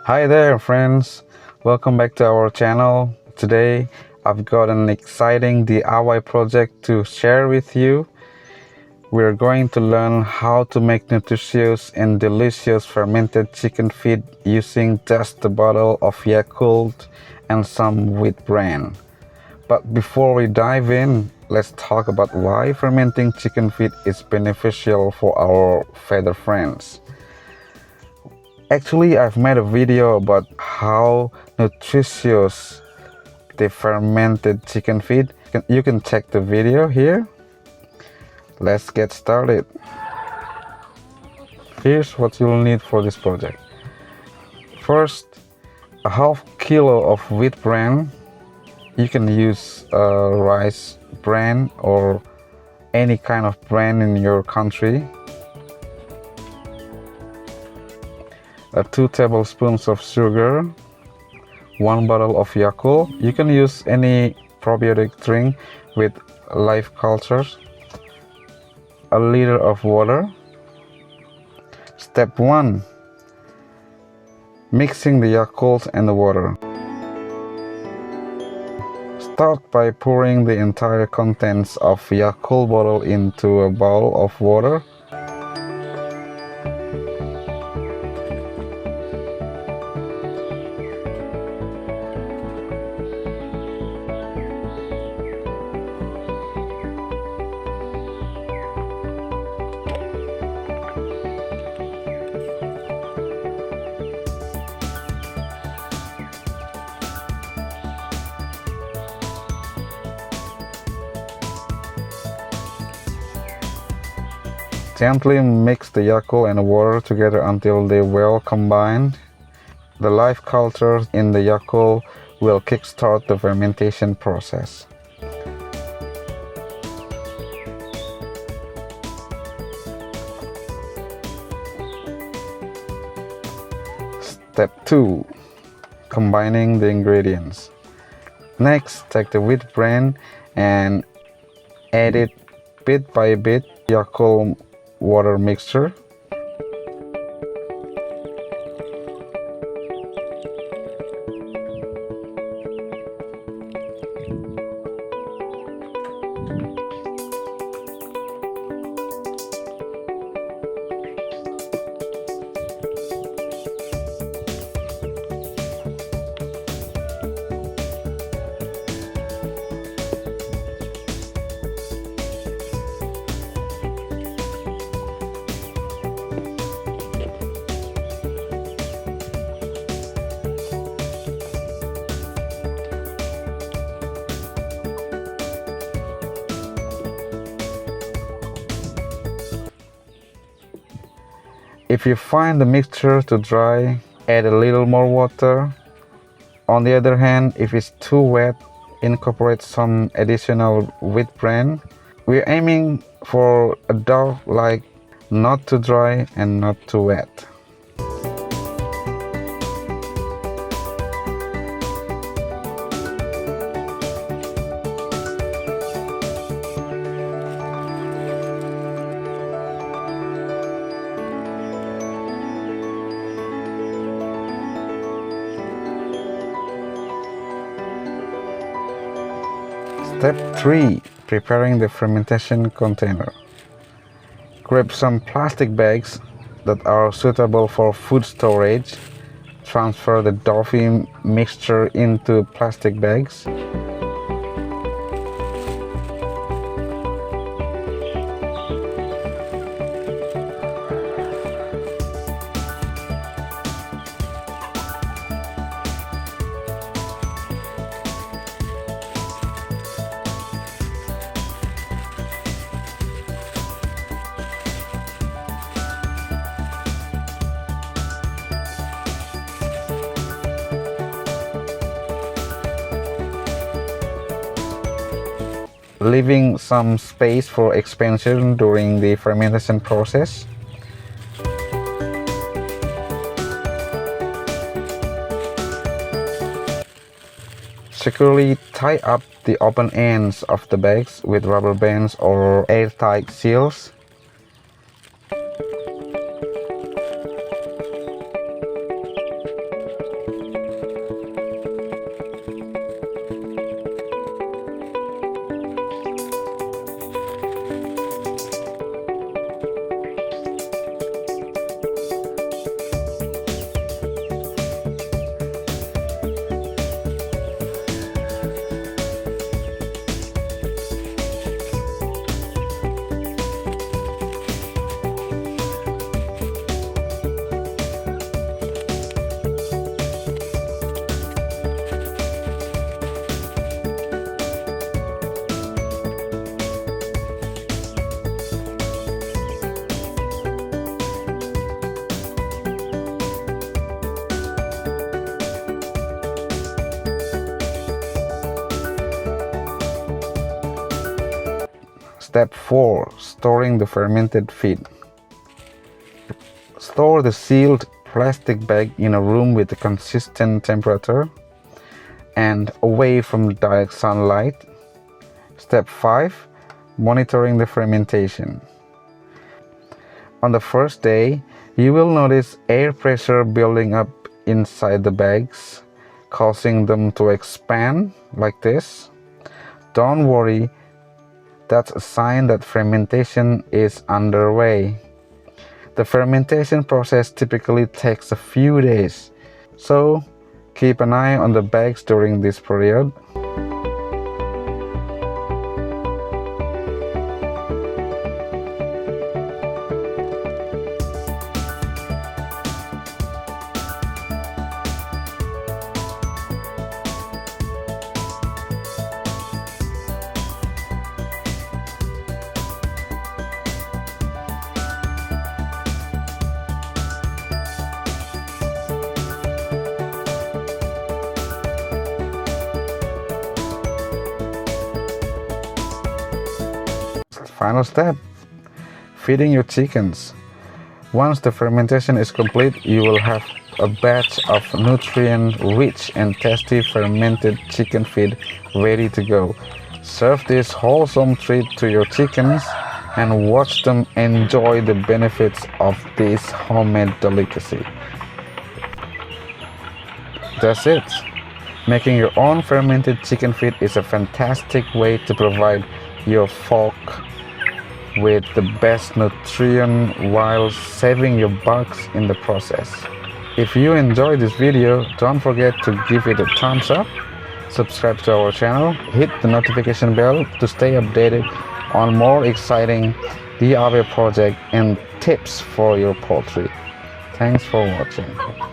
Hi there, friends. Welcome back to our channel. Today, I've got an exciting DIY project to share with you. We're going to learn how to make nutritious and delicious fermented chicken feed using just a bottle of Yakult and some wheat bran. But before we dive in, let's talk about why fermenting chicken feed is beneficial for our feather friends. Actually, I've made a video about how nutritious the fermented chicken feed. You can check the video here. Let's get started. Here's what you'll need for this project. First, a half kilo of wheat bran. You can use rice bran or any kind of bran in your country. 2 tablespoons of sugar, 1 bottle of Yakult. You can use any probiotic drink with live cultures, a liter of water. Step 1. Mixing the Yakult and the water. Start by pouring the entire contents of Yakult bottle into a bowl of water. Gently mix the Yakult and water together until they well combined. The live culture in the Yakult will kickstart the fermentation process. Step 2. Combining the ingredients. Next, take the wheat bran and add it bit by bit Yakult water mixture. If you find the mixture too dry, add a little more water. On the other hand, if it's too wet, incorporate some additional wheat bran. We're aiming for a dough like not too dry and not too wet. Step 3. Preparing the fermentation container. Grab some plastic bags that are suitable for food storage. Transfer the doughy mixture into plastic bags. Leaving some space for expansion during the fermentation process. Securely tie up the open ends of the bags with rubber bands or airtight seals. Step 4. Storing the fermented feed. Store the sealed plastic bag in a room with a consistent temperature and away from direct sunlight. Step 5. Monitoring the fermentation. On the first day, you will notice air pressure building up inside the bags, causing them to expand like this. Don't worry, that's a sign that fermentation is underway. The fermentation process typically takes a few days, so keep an eye on the bags during this period. Final step, feeding your chickens. Once the fermentation is complete, you will have a batch of nutrient-rich and tasty fermented chicken feed ready to go. Serve this wholesome treat to your chickens and watch them enjoy the benefits of this homemade delicacy. That's it. Making your own fermented chicken feed is a fantastic way to provide your folk with the best nutrition while saving your bucks in the process. If you enjoyed this video, don't forget to give it a thumbs up, subscribe to our channel, hit the notification bell to stay updated on more exciting DIY project and tips for your poultry. Thanks for watching.